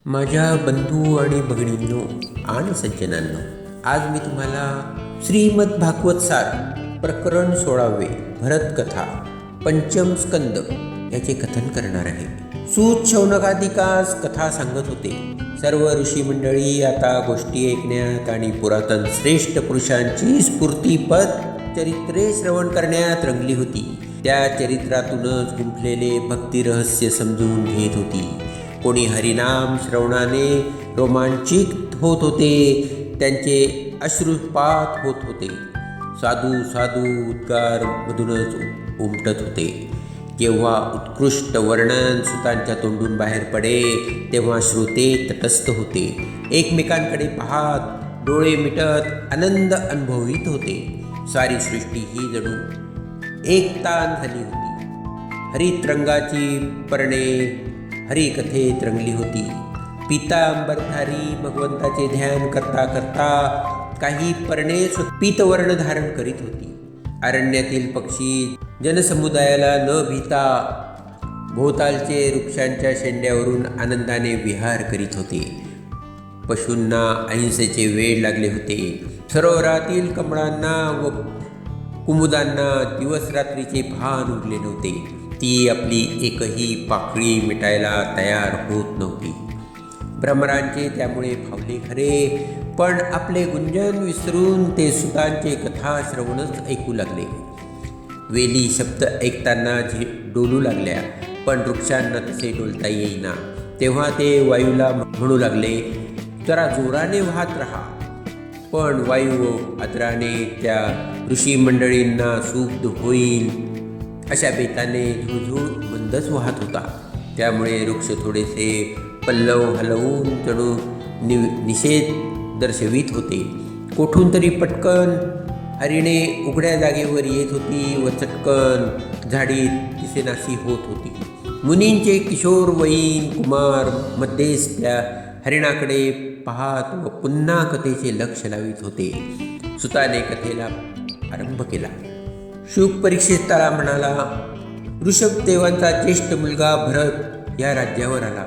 माझ्या बंधू आणि भगिनींनो आणि सज्जनांनो, आज मी तुम्हाला श्रीमद भागवत सार प्रकरण 16 भरतकथा पंचम स्कंद याचे कथन करणार आहे. सूत शौनकादिकास कथा सांगत होते. सर्व ऋषी मंडळी आता गोष्टी ऐकण्यात आणि पुरातन श्रेष्ठ पुरुषांची स्फूर्तीपद चरित्रे श्रवण करण्यात रंगली होती. त्या चरित्रातूनच गुंफलेले भक्तिरहस्य समजून घेत होती. कोणी हरिनाम श्रवणाने रोमांचित होत होते, त्यांचे अश्रुपात होत होते. साधू साधू उद्गार मधूनच उमटत होते. जेव्हा उत्कृष्ट वर्णन सुतांच्या तोंडून बाहेर पडे तेव्हा श्रोते तटस्थ होते. एकमेकांकडे पाहत डोळे मिटत आनंद अनुभवित होते. सारी सृष्टी ही जणू एकतान झाली होती. हरित रंगाची पर्णे हरिकथेत रंगली होती. पितांबरधारी भगवंताचे ध्यान करता करता काही पर्णे पीतवर्ण धारण करीत होती. अरण्यातील पक्षी जनसमुदायाला न भीता भोवतालचे वृक्षांच्या शेंड्यावरून आनंदाने विहार करीत होते. पशूंना अहिंसेचे वेड लागले होते. सरोवरातील कमळांना व कुमुदांना दिवस रात्रीचे भान उरले नव्हते. ती आपली एकही पाकळी मिटायला तयार होत नव्हती. भ्रमरांचे त्यामुळे फावले खरे, पण आपले गुंजन विसरून ते सुतांचे कथा श्रवणच ऐकू लागले. वेली शब्द ऐकताना डोलू लागल्या, पण वृक्षांना तसे डोलता येईना. तेव्हा ते वायूला म्हणू लागले, जरा जोराने वाहत राहा. पण वायू आदराने त्या ऋषी मंडळींना सूक्त होईल अशा बेताने झुळझुळ मंदच वाहत होता. त्यामुळे वृक्ष थोडेसे पल्लव हलवून जणू निषेध दर्शवित होते. कोठून तरी पटकन हरिणे उघड्या जागेवर येत होती व चटकन झाडीत दिसेनाशी होत होती. मुनींचे किशोरवयीन कुमार मध्येच त्या हरिणाकडे पाहत व पुन्हा कथेचे लक्ष लावित होते. सुताने कथेला आरंभ केला. शुक परीक्षिताला म्हणाला, ऋषभदेवांचा ज्येष्ठ मुलगा भरत या राज्यावर आला.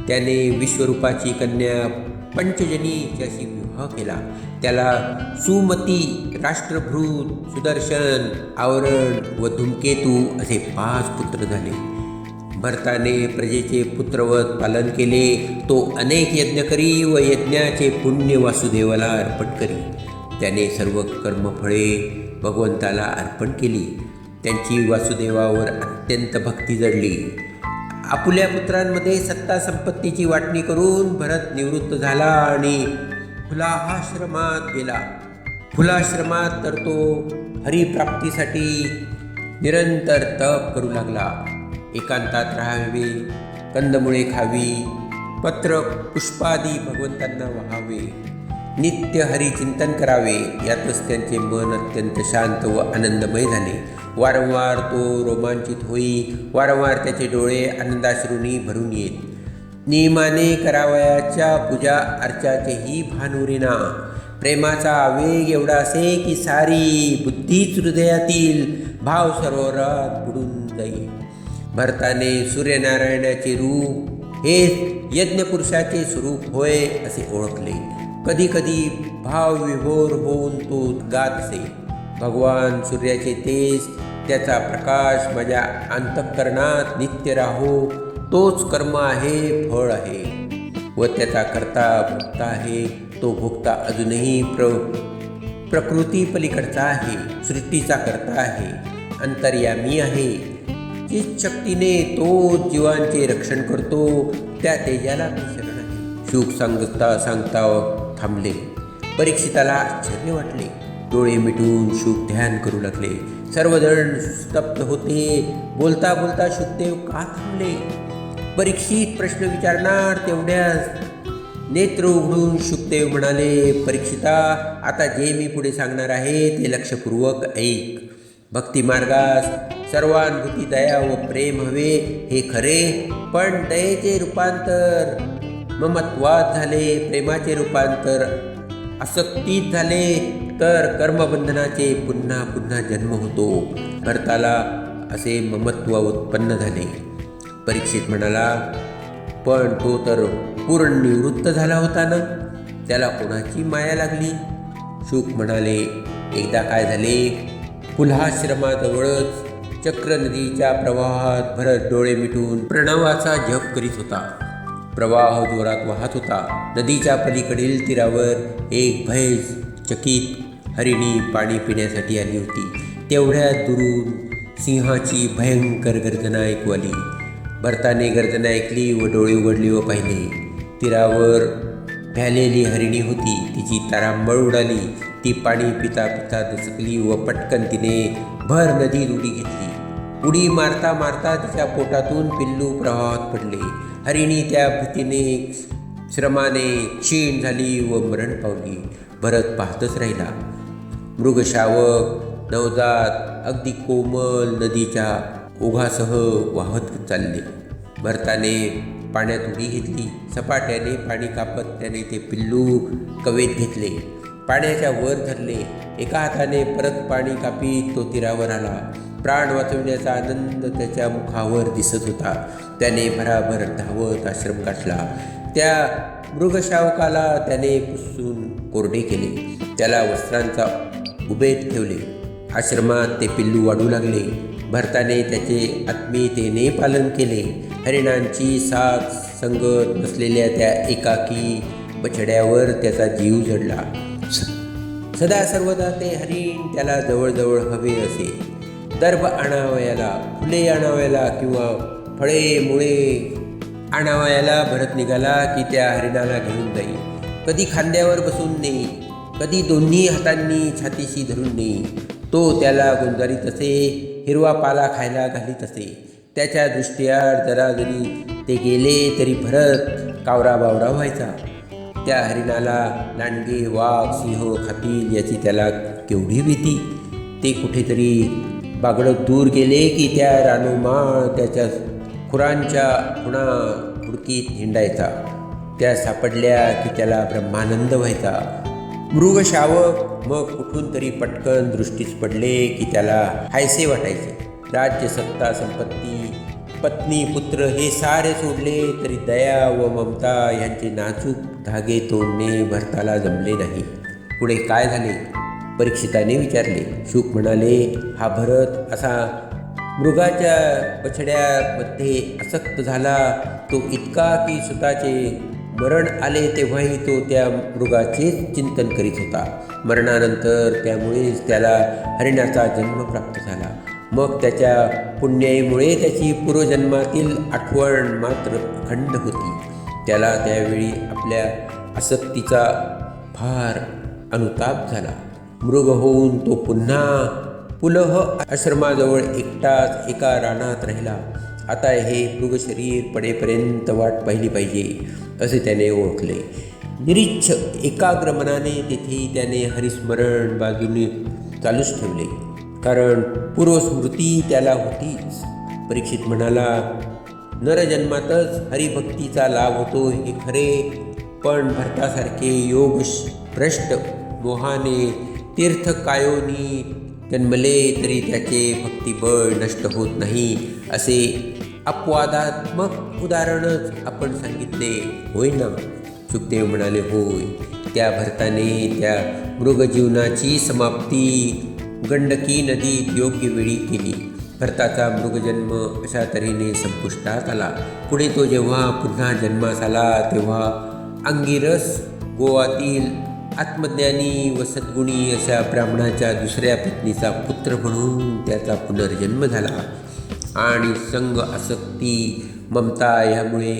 त्याने विश्वरूपाची कन्या पंचजनीच्याशी विवाह केला. त्याला सुमती, राष्ट्रभृत, सुदर्शन, आवरण व धूमकेतू असे 5 पुत्र झाले. भरताने प्रजेचे पुत्रवत पालन केले. तो अनेक यज्ञ करी व यज्ञाचे पुण्य वासुदेवाला अर्पण करी. त्याने सर्व कर्मफळे भगवंताला अर्पण केली. त्यांची वासुदेवावर अत्यंत भक्ती जडली. आपुल्या पुत्रांमध्ये सत्ता संपत्तीची वाटणी करून भरत निवृत्त झाला आणि फुलाश्रमात गेला. फुलाश्रमात तर तो हरिप्राप्तीसाठी निरंतर तप करू लागला. एकांतात राहावे, कंदमुळे खावी, पत्र पुष्पादी भगवंतांना वहावे, नित्य हरिचिंतन करावे. यातच त्यांचे मन अत्यंत शांत व आनंदमय झाले. वारंवार तो रोमांचित होई. वारंवार त्याचे डोळे आनंदाश्रूंनी भरून येत. नियमाने करावयाच्या पूजा अर्चाचेही भान उरेना. प्रेमाचा आवेग एवढा असे की सारी बुद्धीच हृदयातील भाव सरोवरात बुडून जाई. भरताने सूर्यनारायणाचे रूप हे यज्ञपुरुषाचे स्वरूप होय असे ओळखले. कधी कधी भावविभोर होऊन तो गात असे, भगवान सूर्याचे तेज, त्याचा प्रकाश माझ्या अंतःकरणात नित्य राहो. तोच कर्म आहे, फळ आहे व त्याचा कर्ता भोक्ता आहे. तो भोक्ता अजूनही प्रकृती पलीकडचा आहे, सृष्टीचा कर्ता आहे, अंतर्यामी आहे. जिस शक्तीने तो जीवांचे रक्षण करतो त्या तेजाला मी शरण आहे. शुक सांगता थांबले. परीक्षिताला आश्चर्य वाटले. डोळे मिटून शुक ध्यान करू लागले. सर्वजण स्तब्ध होते. बोलता बोलता शुकदेव का थांबले? परीक्षित प्रश्न विचारणार तेवढ्याच नेत्र उघडून शुकदेव म्हणाले, परीक्षिता, आता जे मी पुढे सांगणार आहे ते लक्षपूर्वक ऐक. भक्तिमार्गास सर्वानुभूती, दया व प्रेम हवे हे खरे, पण दयेचे रूपांतर ममत्वात झाले, प्रेमाचे रूपांतर आसक्तीत झाले तर कर्मबंधनाचे पुन्हा पुन्हा जन्म होतो. भरताला असे ममत्व उत्पन्न झाले. परीक्षित म्हणाला, पण तो तर पूर्ण निवृत्त झाला होता ना, त्याला कोणाची माया लागली? शुक म्हणाले, एकदा काय झाले, पुल्हाश्रमाजवळच चक्र नदीच्या प्रवाहात भरत डोळे मिटून प्रणवाचा जप करीत होता. प्रवाह जोरात वाहत होता. नदीच्या पलीकडील तीरावर एक भयचकित हरिणी पाणी पिण्यासाठी आली होती. तेवढ्यात दुरून सिंहाची भयंकर गर्जना ऐकू आली. भरताने गर्जना ऐकली व डोळे उघडली व पाहिले. तीरावर भ्यालेली हरिणी होती. तिची तारांबळ उडाली. ती पाणी पिता पिता दचकली व पटकन तिने भर नदीत उडी घेतली. उडी मारता मारता तिच्या पोटातून पिल्लू प्रवाहात पडले. हरिणी त्या भीतीने श्रमाने क्षीण झाली व मरण पावली. भरत पाहतच राहिला. मृगशावक नवजात अगदी कोमल नदीच्या ओघासह वाहत चालले. भरताने पाण्यात उडी घेतली. सपाट्याने पाणी कापत त्याने ते पिल्लू कवेत घेतले. पाण्याच्या वर धरले. एका हाताने परत पाणी कापीत तो तीरावर आला. प्राण वाचवण्याचा आनंद त्याच्या मुखावर दिसत होता. त्याने भराभर धावत आश्रम गाठला. त्या मृगशावकाला त्याने पुसून कोरडे केले. त्याला वस्त्रांचा उभेत ठेवले. आश्रमात ते पिल्लू वाढू लागले. भरताने त्याचे आत्मीयतेने पालन केले. हरिणांची साथ संगत नसलेल्या त्या एकाकी बछड्यावर त्याचा जीव जडला. सदा सर्वदा ते हरिण त्याला जवळजवळ हवे असे. दर्भ आणावयाला, फुले आणावयाला किंवा फळे मुळे आणावयाला भरत निघाला की त्या हरिणाला घेऊन जाई. कधी खांद्यावर बसून नेई, कधी दोन्ही हातांनी छातीशी धरून नेई. तो त्याला गुंजारीत असे. हिरवा पाला खायला घालीत असे. त्याच्या दृष्टीआड जरा जरी ते गेले तरी भरत कावरा बावरा व्हायचा. त्या हरिणाला लांडगे, वाघ, सिंह खातील याची त्याला केवढी भीती. ते कुठेतरी बागडत दूर गेले की त्या रानोमाळ त्याच्या खुरांच्या खुणा हुडकीत हिंडायचा. त्या सापडल्या की त्याला ब्रह्मानंद व्हायचा. मृगशावक मग कुठून तरी पटकन दृष्टीस पडले की त्याला हायसे वाटायचे. राज्य, सत्ता, संपत्ती, पत्नी, पुत्र हे सारे सोडले तरी दया व ममता यांचे नाजूक धागे तोडणे भरताला जमले नाही. पुढे काय झाले? परीक्षिताने विचारले. शुक म्हणाले, हा भरत असा मृगाच्या बछड्यामध्ये आसक्त झाला तो इतका की स्वतःचे मरण आले तेव्हाही तो त्या मृगाचेच चिंतन करीत होता. मरणानंतर त्यामुळेच त्याला हरिणाचा जन्म प्राप्त झाला. मग त्याच्या पुण्याईमुळे त्याची पूर्वजन्मातील आठवण मात्र अखंड होती. त्याला त्यावेळी आपल्या आसक्तीचा फार अनुताप झाला. मृग होऊन तो पुन्हा पुलह आश्रमाजवळ एकटाच एका रानात राहिला. आता हे मृग शरीर पडेपर्यंत वाट पाहिली पाहिजे असे त्याने ओळखले. निरीच्छ एकाग्र मनाने तेथे त्याने हरिस्मरण बाजूने चालूच ठेवले. कारण पूर्वस्मृती त्याला होतीच. परीक्षित म्हणाला, नरजन्मातच हरिभक्तीचा लाभ होतो हे खरे, पण भरतासारखे योग भ्रष्ट मोहाने तीर्थकायोनी जन्मले तरी त्याचे भक्तिबळ नष्ट होत नाही असे अपवादात्मक उदाहरणच आपण सांगितले होय ना? सुखदेव म्हणाले, होय. त्या भरताने त्या मृगजीवनाची समाप्ती गंडकी नदीत योग्य वेळी केली. भरताचा मृगजन्म अशा तऱ्हेने संपुष्टात आला. पुढे तो जेव्हा पुन्हा जन्मास आला तेव्हा अंगिरस गोवातील आत्मज्ञानी व सद्गुणी अशा ब्राह्मणाच्या दुसऱ्या पत्नीचा पुत्र म्हणून त्याचा पुनर्जन्म झाला. आणि संग, आसक्ती, ममता यामुळे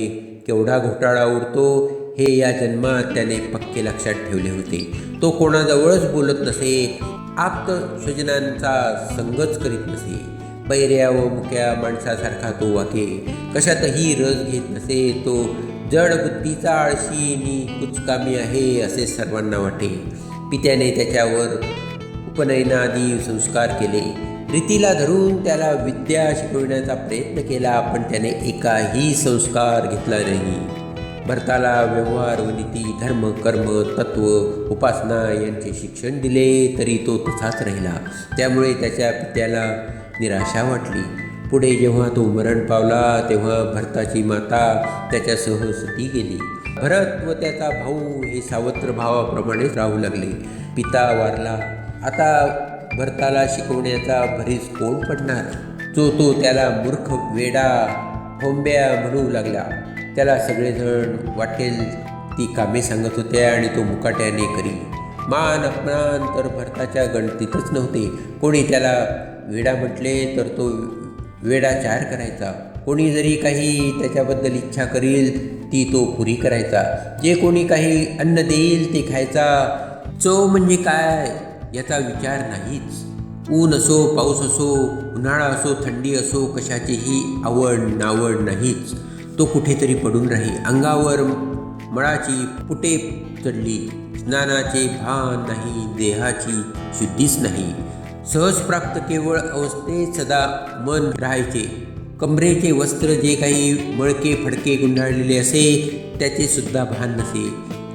केवढा घोटाळा उरतो हे या जन्मात त्याने पक्के लक्षात ठेवले होते. तो कोणाजवळच बोलत नसे. आप्त स्वजनांचा संगच करीत नसे. बैऱ्या व मुक्या माणसासारखा तो वाके. कशातही रस घेत नसे. तो जड बुद्धीचा, आळशी नि कुचकामी आहे असे सर्वांना वाटे. पित्याने त्याच्यावर उपनयनादी संस्कार केले. रीतीला धरून त्याला विद्या शिकविण्याचा प्रयत्न केला, पण त्याने एकाही संस्कार घेतला नाही. भरताला व्यवहार व नीती, धर्म, कर्म, तत्व, उपासना यांचे शिक्षण दिले तरी तो तसाच राहिला. त्यामुळे त्याच्या पित्याला निराशा वाटली. पुढे जेव्हा तो मरण पावला तेव्हा भरताची माता त्याच्यासह सती गेली. भरत व त्याचा भाऊ हे सावत्र भावाप्रमाणेच राहू लागले. पिता वारला, आता भरताला शिकवण्याचा भरीस कोण पडणार? तो त्याला मूर्ख, वेडा, होंब्या म्हणू लागला. त्याला सगळेजण वाटेल ती कामे सांगत होते आणि तो मुकाट्याने करी. मान अपमान तर भरताच्या गणतीतच नव्हते. कोणी त्याला वेडा म्हटले तर तो वेडाचार करायचा. कोणी जरी काही त्याच्याबद्दल इच्छा करील ती तो पुरी करायचा. जे कोणी काही अन्न देईल ते खायचा. चव म्हणजे काय याचा विचार नाहीच. ऊन असो, पाऊस असो, उन्हाळा असो, थंडी असो, कशाचीही आवड नावड नाहीच. तो कुठेतरी पडून राही. अंगावर मळाची पुटे चढली. स्नानाचे भान नाही, देहाची शुद्धीच नाही. सहजप्राप्त केवळ अवस्थेत सदा मन राहायचे. कमरेचे वस्त्र जे काही मळके फडके गुंडाळलेले असे त्याचे सुद्धा भान नसे.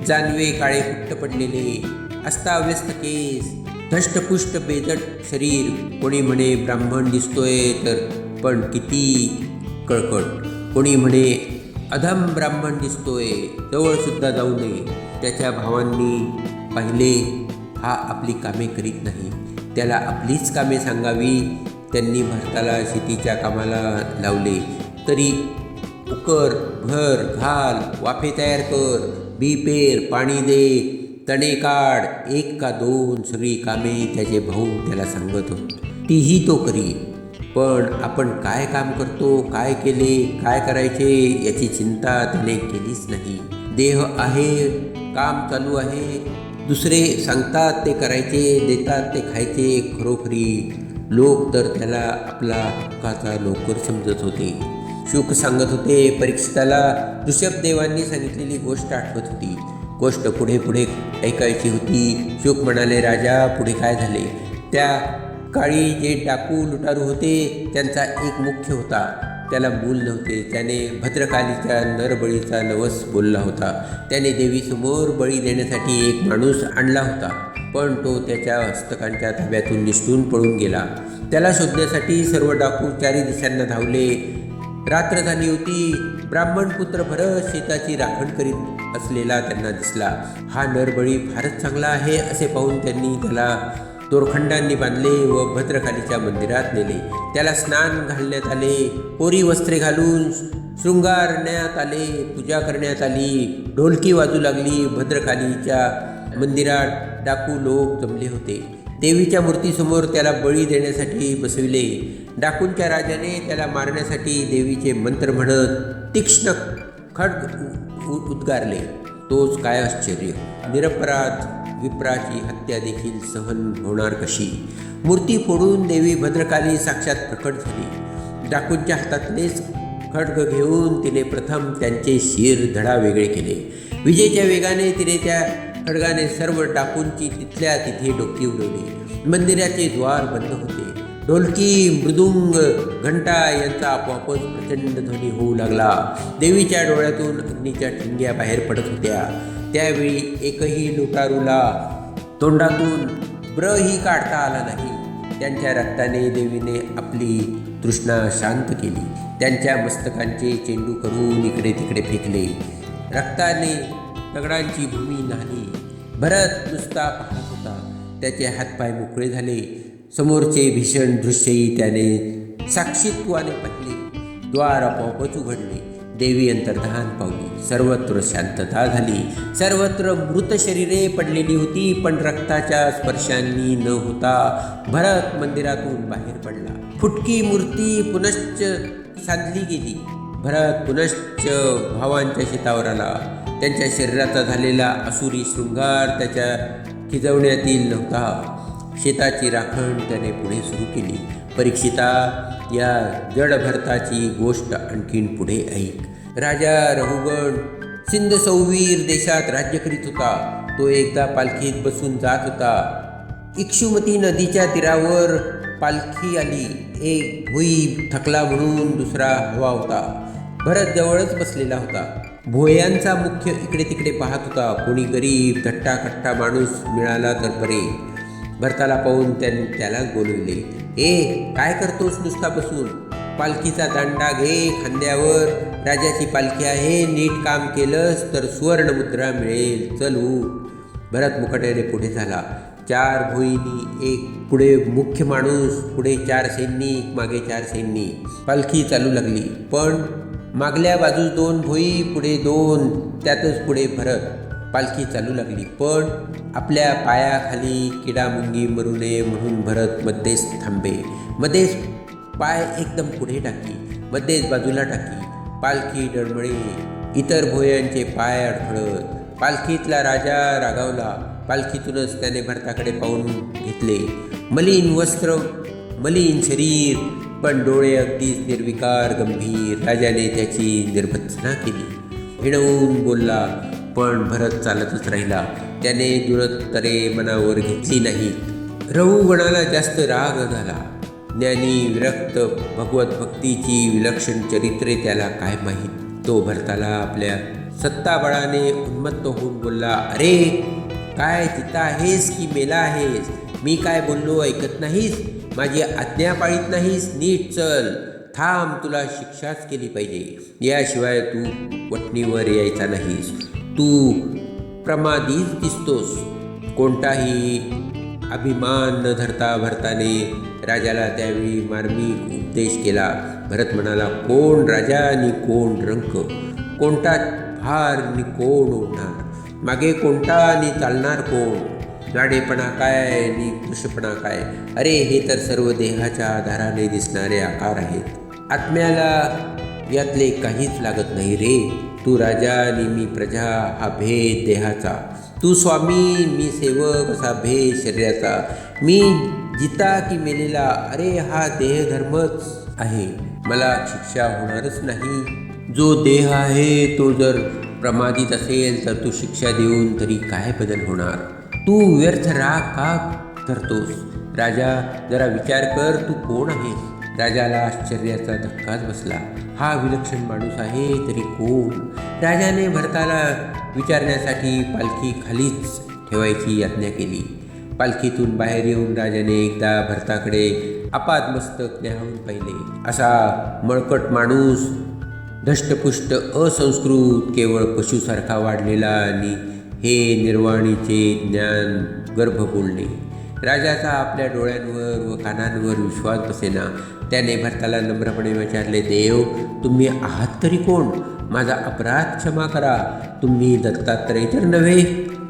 जानवे काळे कुट्ट पडलेले, अस्ताव्यस्त केस, धष्टपुष्ट बेजट शरीर. कोणी म्हणे ब्राह्मण दिसतोय तर पण किती कळकट. कोणी म्हणे अधम ब्राह्मण दिसतोय, जवळसुद्धा जाऊ नये. त्याच्या भावांनी पाहिले हा आपली कामे करीत नाही, त्याला आपलीच कामे सांगावी. त्यांनी भरताला शेतीच्या कामाला लावले. तरी उकर, भर, घाल, वाफे तयार कर, बी पेर, पाणी दे, तणे काढ, एक का दोन सगळी कामे त्याचे भाऊ त्याला सांगत होते. तीही तो करी. पण आपण काय काम करतो, काय केले, काय करायचे याची चिंता त्याने केलीच नाही. देह आहे, काम चालू आहे, दुसरे सांगतात ते करायचे, देतात ते खायचे. खरोखरी लोक तर त्याला आपला हक्काचा नोकर समजत होते. शुक सांगत होते परीक्षिताला ऋषभदेवांनी सांगितलेली गोष्ट आठवत होती. गोष्ट पुढे पुढे ऐकायची होती. शुक म्हणाले, राजा पुढे काय झाले? त्या काळी जे डाकू लुटारू होते त्यांचा एक मुख्य होता. त्याला मूल नव्हते. त्याने भद्रकालीच्या नरबळीचा नवस बोलला होता. त्याने देवीसमोर बळी देण्यासाठी एक माणूस आणला होता, पण तो त्याच्या हस्तकांच्या ताब्यातून निसटून पळून गेला. त्याला शोधण्यासाठी सर्व डाकू चारी दिशांना धावले. रात्र झाली होती. ब्राह्मण पुत्र भरत शेताची राखण करीत असलेला त्यांना दिसला. हा नरबळी फारच चांगला आहे असे पाहून त्यांनी त्याला दोरखंडांनी बांधले व भद्रकालीच्या मंदिरात नेले. त्याला स्नान घालण्यात आले, कोरी वस्त्रे घालून शृंगारण्यात आले, पूजा करण्यात आली, ढोलकी वाजू लागली. भद्रकालीच्या मंदिरात डाकू लोक जमले होते. देवीच्या मूर्तीसमोर त्याला बळी देण्यासाठी बसविले. डाकूंच्या राजाने त्याला मारण्यासाठी देवीचे मंत्र म्हणत तीक्ष्ण खड्ग उद्गारले. तोच काय आश्चर्य! निरपराध विप्राची हत्या देखील सहन होणार कशी? मूर्ती फोडून देवी भद्रकाली साक्षात प्रकट झाली. डाकूंच्या हातातलेच खड्ग घेऊन तिने प्रथम त्यांचे शिर धडा वेगळे केले. विजेच्या वेगाने तिने त्या खड्गाने सर्व डाकूंची तिथल्या तिथे डोकी उडवली. मंदिराचे द्वार बंद होते. ढोलकी, मृदुंग, घंटा यांचा आपोआपच प्रचंड ध्वनी होऊ लागला. देवीच्या डोळ्यातून अग्नीच्या ठिंग्या बाहेर पडत होत्या. त्यावेळी एकही लुटारूला तोंडातून ब्रही काढता आला नाही. त्यांच्या रक्ताने देवीने आपली तृष्णा शांत केली. त्यांच्या मस्तकांचे चेंडू करून इकडे तिकडे फेकले. रक्ताने दगडांची भूमी न्हाली. भरत नुसता पाहत होता. त्याचे हातपाय मोकळे झाले. समोरचे भीषण दृश्यही त्याने साक्षीत्वाने पाहिले. द्वार आपोआपच उघडले. देवी अंतर्धान पावली. सर्वत्र शांतता झाली. सर्वत्र मृत शरीरे पडलेली होती, पण रक्ताच्या स्पर्शांनी न होता भरत मंदिरातून बाहेर पडला. फुटकी मूर्ती पुनश्च साधली गेली. भरत पुनश्च भावांच्या शेतावर आला. त्यांच्या शरीराचा झालेला असुरी शृंगार त्याच्या खिजवण्यातील नव्हता. शेताची राखण त्याने पुढे सुरू केली. परीक्षिता, या जड भरताची गोष्ट आणखीन पुढे ऐक. राजा रहुगण सिंध सौवीर देशात राज्य करीत होता. तो एकदा पालखीत बसून जात होता. इक्षुमती नदीच्या तीरावर पालखी आली. एक भुई थकला म्हणून दुसरा हवा होता. भरत जवळच बसलेला होता. भोयांचा मुख्य इकडे तिकडे पाहत होता. कोणी गरीब धट्टाकट्टा माणूस मिळाला तर बरे. भरताला पाहून त्यालाच बोलविले. काय करतोस नुसता बसून? पालखीचा दांडा घे खांद्यावर, राजाची पालखी आहे, नीट काम केलंस तर सुवर्णमुद्रा मिळेल, चल उठ. भरत मुकाट्याने पुढे झाला. 4 भोईनी, एक पुढे मुख्य माणूस, पुढे 4 सैनिक, मागे 4 सैनिक. पालखी चालू लागली, पण मागल्या बाजूस 2 भोई, पुढे 2, त्यातच पुढे भरत. पालखी चालू लागली, पण आपल्या पायाखाली किडामुंगी मरू नये म्हणून भरत मध्येच थांबे. मध्येच पाय एकदम पुढे टाकी, मध्येच बाजूला टाकी. पालखी डळमळे, इतर भोयांचे पाय अडखळत. पालखीतला राजा रागावला. पालखीतूनच त्याने भरताकडे पाहून घेतले. मलिन वस्त्र, मलिन शरीर, पण डोळे अगदीच निर्विकार गंभीर. राजाने त्याची निर्भत्सना केली. हिणवून बोलला, पण भरत चालतच राहिला. त्याने दुरत्तरे मनावर घेतली नाही. रहुगणाला जास्त राग झाला. ज्ञानी विरक्त भगवत भक्तीची विलक्षण चरित्रे त्याला काय माहीत. तो भरताला आपल्या सत्ताबळाने उन्मत्त होऊन बोलला, अरे काय जिता आहेस की मेला आहेस? मी काय बोललो ऐकत नाहीस? माझी आज्ञा पाळीत नाहीस? नीट चल, थांब, तुला शिक्षाच केली पाहिजे. याशिवाय तू वटणीवर यायचा नाहीस. तू प्रमादीच दिसतोस. कोणताही अभिमान न धरता भरताने राजाला त्यावेळी मार्मिक उपदेश केला. भरत म्हणाला, कोण राजा आणि कोण रंक, कोणता भार आणि कोण ओढणार, मागे कोणता आणि चालणार कोण, जाडेपणा काय आणि कृशपणा काय. अरे हे तर सर्व देहाच्या आधाराने दिसणारे आकार आहेत. आत्म्याला यातले काहीच लागत नाही रे. तू राजा आणि मी प्रजा हा भेद देहाचा. तू स्वामी, मी सेवक असा भेद शरीराचा. मी जिता की मेलेला, अरे हा देहधर्मच आहे. मला शिक्षा होणारच नाही. जो देह आहे तो जर प्रमादित असेल तर तू शिक्षा देऊन तरी काय बदल होणार? तू व्यर्थ राग का धरतोस? राजा, जरा विचार कर, तू कोण आहेस? राजाला आश्चर्याचा धक्काच बसला. हा विलक्षण माणूस आहे तरी कोण? राजाने भरताला विचारण्यासाठी पालखी खालीच ठेवायची आज्ञा केली. पालखीतून बाहेर येऊन राजाने एकदा भरताकडे आपादमस्तक न्याहाळून पाहिले. असा मळकट माणूस, धष्टपुष्ट, असंस्कृत, केवळ पशुसारखा वाढलेला आणि हे निर्वाणीचे ज्ञान गर्भ बोलणे. राजाचा आपल्या डोळ्यांवर व कानांवर विश्वास बसेना. त्याने भरताला नम्रपणे विचारले, देव, तुम्ही आहात तरी कोण? माझा अपराध क्षमा करा. तुम्ही दत्तात्रय तर नव्हे?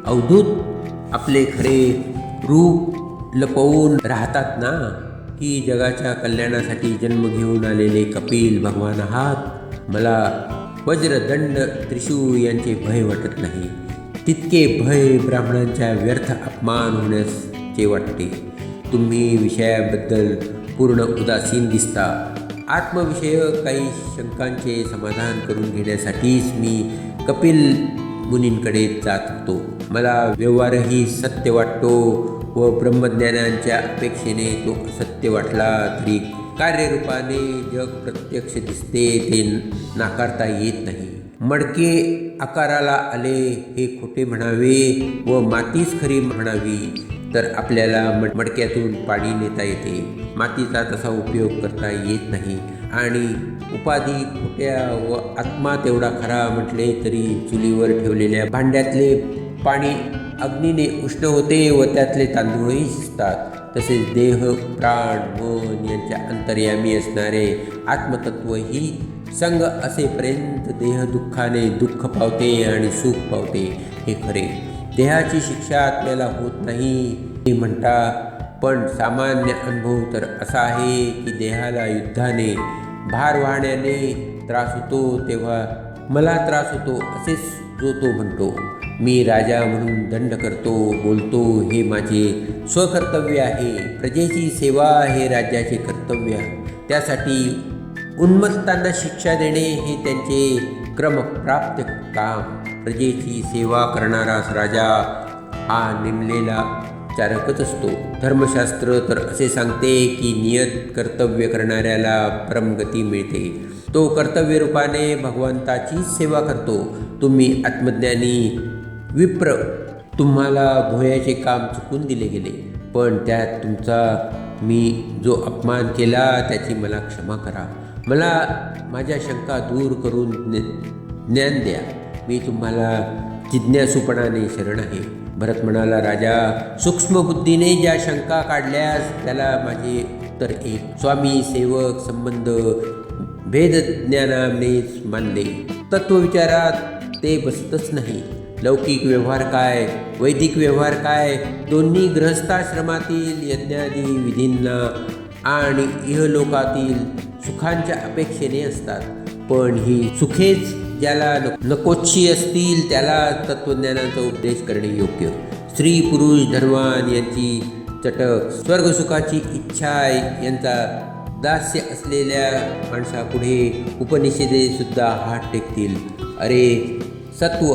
अवधूत आपले खरे रूप लपवून राहतात ना? की जगाच्या कल्याणासाठी जन्म घेऊन आलेले कपिल भगवान आहात? मला वज्रदंड त्रिशूळ यांचे भय वाटत नाही. तितके भय ब्राह्मणांच्या व्यर्थ अपमान होण्याचे वाटते. तुम्ही विषयाबद्दल पूर्ण उदासीन दिसता. आत्मविषयक काही शंकांचे समाधान करून घेण्यासाठीच मी कपिल मुनींकडे जात होतो. मला व्यवहारही सत्य वाटतो व ब्रह्मज्ञानांच्या अपेक्षेने तो असत्य वाटला तरी कार्यरूपाने जग प्रत्यक्ष दिसते ते नाकारता येत नाही. मडके आकाराला आले हे खोटे म्हणावे व मातीच खरी म्हणावी तर आपल्याला मडक्यातून पाणी नेता येते. मातीचा तसा उपयोग करता येत नाही. आणि उपाधी खोट्या व आत्मा तेवढा खरा म्हटले तरी चुलीवर ठेवलेल्या भांड्यातले पाणी अग्नीने उष्ण होते व त्यातले तांदूळही शिजतात. तसेच देह, प्राण, मन यांच्या अंतर्यामी असणारे आत्मतत्वही संग असेपर्यंत देह दुःखाने दुःख पावते आणि सुख पावते हे खरे. देहाची शिक्षा आत्म्याला होत नाही हे म्हणता, पण सामान्य अनुभव तर असा आहे की देहाला युद्धाने, भार वाहण्याने त्रास होतो तेव्हा मला त्रास होतो असेच जो तो म्हणतो. मी राजा म्हणून दंड करतो, बोलतो हे माझे स्वकर्तव्य आहे. प्रजेची सेवा हे राज्याचे कर्तव्य. त्यासाठी उन्मत्तांना शिक्षा देणे हे त्यांचे क्रमप्राप्त काम. प्रजेची सेवा करणारा राजा हा नेमलेला चारकच असतो. धर्मशास्त्र तर असे सांगते की नियत कर्तव्य करणाऱ्याला परमगती मिळते. तो कर्तव्यरूपाने भगवंताचीच सेवा करतो. तुम्ही आत्मज्ञानी विप्र, तुम्हाला भोयाचे काम चुकून दिले गेले, पण त्यात तुमचा मी जो अपमान केला त्याची मला क्षमा करा. मला माझ्या शंका दूर करून ज्ञान द्या. मी तुम्हाला जिज्ञासूपणाने शरण आहे. भरत म्हणाला, राजा, सूक्ष्म बुद्धीने ज्या शंका काढल्यास त्याला माझे उत्तर एक. स्वामी सेवक संबंध भेदज्ञानानेच मानले. तत्वविचारात ते बसतच नाही. लौकिक व्यवहार काय, वैदिक व्यवहार काय, दोन्ही गृहस्थाश्रमातील यज्ञादी विधींना आणि इहलोकातील सुखांच्या अपेक्षेने असतात. पण ही सुखेच ज्याला नकोची असतील त्याला तत्वज्ञानाचा उपदेश करणे योग्य. स्त्री पुरुष धनवान यांची चटक, स्वर्गसुखाची इच्छा यांचा दास्य असलेल्या माणसापुढे उपनिषदे सुद्धा हात टेकतील. अरे, सत्व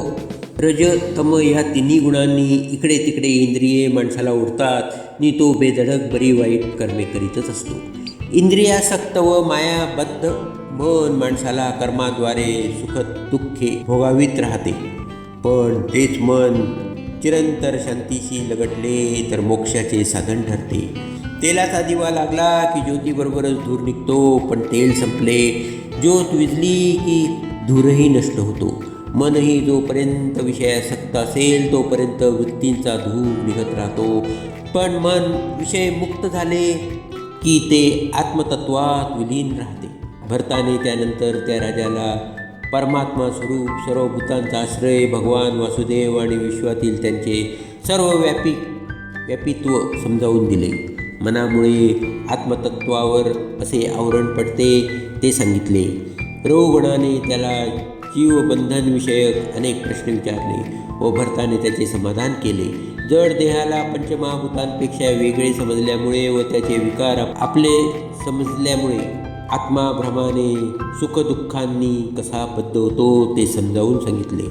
रज तम ह्या तिन्ही गुणांनी इकडे तिकडे इंद्रिये माणसाला ओढतात आणि तो बेधडक बरी वाईट कर्मे करीतच असतो. इंद्रियासक्त व मायाबद्ध मन माणसाला कर्माद्वारे सुख दुःखे भोगावीत राहते. पण तेच मन चिरंतर शांतीशी लगटले तर मोक्षाचे साधन ठरते. तेलाचा दिवा लागला की ज्योतीबरोबरच धूर निघतो, पण तेल संपले, ज्योत विझली की धूरही नष्ट होतो. मनही जोपर्यंत विषयासक्त असेल तोपर्यंत वृत्तींचा धूर निघत राहतो. पण मन विषय मुक्त झाले की ते आत्मतत्वात विलीन राहते. भरताने त्यानंतर त्या राजाला परमात्मा स्वरूप, सर्व भूतांचा आश्रय, भगवान वासुदेव आणि विश्वातील त्यांचे सर्व व्यापित्व समजावून दिले. मनामुळे आत्मतत्वावर असे आवरण पडते ते सांगितले. रौगणाने त्याला जीवबंधनविषयक अनेक प्रश्न विचारले व भरताने त्याचे समाधान केले. जड देहाला पंचमहाभूतांपेक्षा वेगळे समजल्यामुळे व त्याचे विकार आपले समजल्यामुळे आत्माभ्रमाने सुखदुःखांनी कसा बद्ध होतो ते समजावून सांगितले.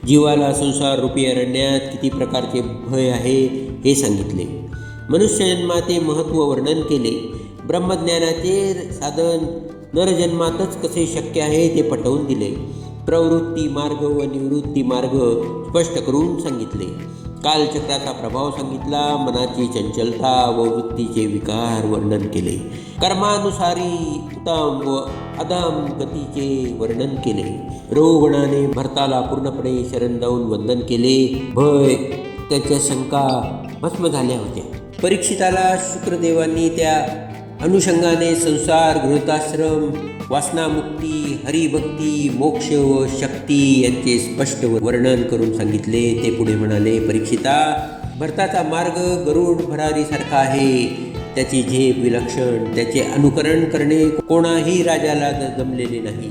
जीवाला संसाररूपी अरण्यात किती प्रकारचे भय आहे हे सांगितले. मनुष्यजन्माचे महत्त्व वर्णन केले. ब्रह्मज्ञानाचे साधन नरजन्मातच कसे शक्य आहे ते पटवून दिले. प्रवृत्ती मार्ग व निवृत्ती मार्ग स्पष्ट करून सांगितले. कालचक्राचा प्रभाव सांगितला. मनाची चंचलता व वृत्तीचे विकार वर्णन केले. कर्मानुसारी उत्तम व अधम गतीचे वर्णन केले. रौगणाने भरताला पूर्णपणे शरण जाऊन वंदन केले. भय, त्याच्या शंका भस्म झाल्या होत्या. परीक्षिताला शुक्रदेवांनी त्या अनुषंगाने संसार, गृहस्थाश्रम, वासनामुक्ती, हरिभक्ती, मोक्ष व शक्ती यांचे स्पष्ट वर्णन करून सांगितले. ते पुढे म्हणाले, परीक्षिता, भरताचा मार्ग गरुड भरारीसारखा आहे. त्याची झेप विलक्षण, त्याचे अनुकरण करणे कोणाही राजाला जमलेले नाही.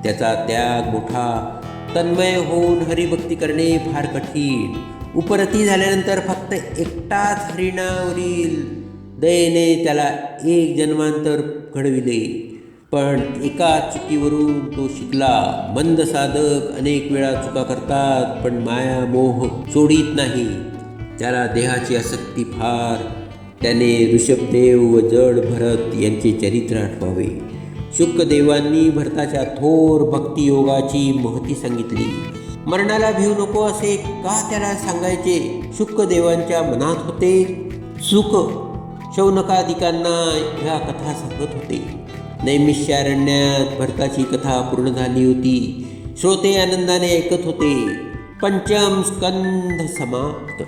त्याचा त्याग मोठा, तन्मय होऊन हरिभक्ती करणे फार कठीण. उपरती झाल्यानंतर फक्त एकटाच हरिणावरील दयेने त्याला एक जन्मांतर घडविले. पण एका चुकीवरून तो शिकला. मंद साधक अनेक वेळा चुका करतात, पण माया मोह सोडित नाही. त्याला देहाची आसक्ती फार. त्याने ऋषभदेव व जड भरत यांचे चरित्र आठवावे. शुकदेवांनी भरताच्या थोर भक्तियोगाची महती सांगितली. मरणाला भिवू नको असे का त्याला सांगायचे? शुकदेवांच्या मनात होते. सुख शौनकादिकांना ह्या कथा सांगत होते. नैमिषारण्यात भरताची कथा पूर्ण झाली होती. श्रोते आनंदाने ऐकत होते. पंचम स्कंध समाप्त.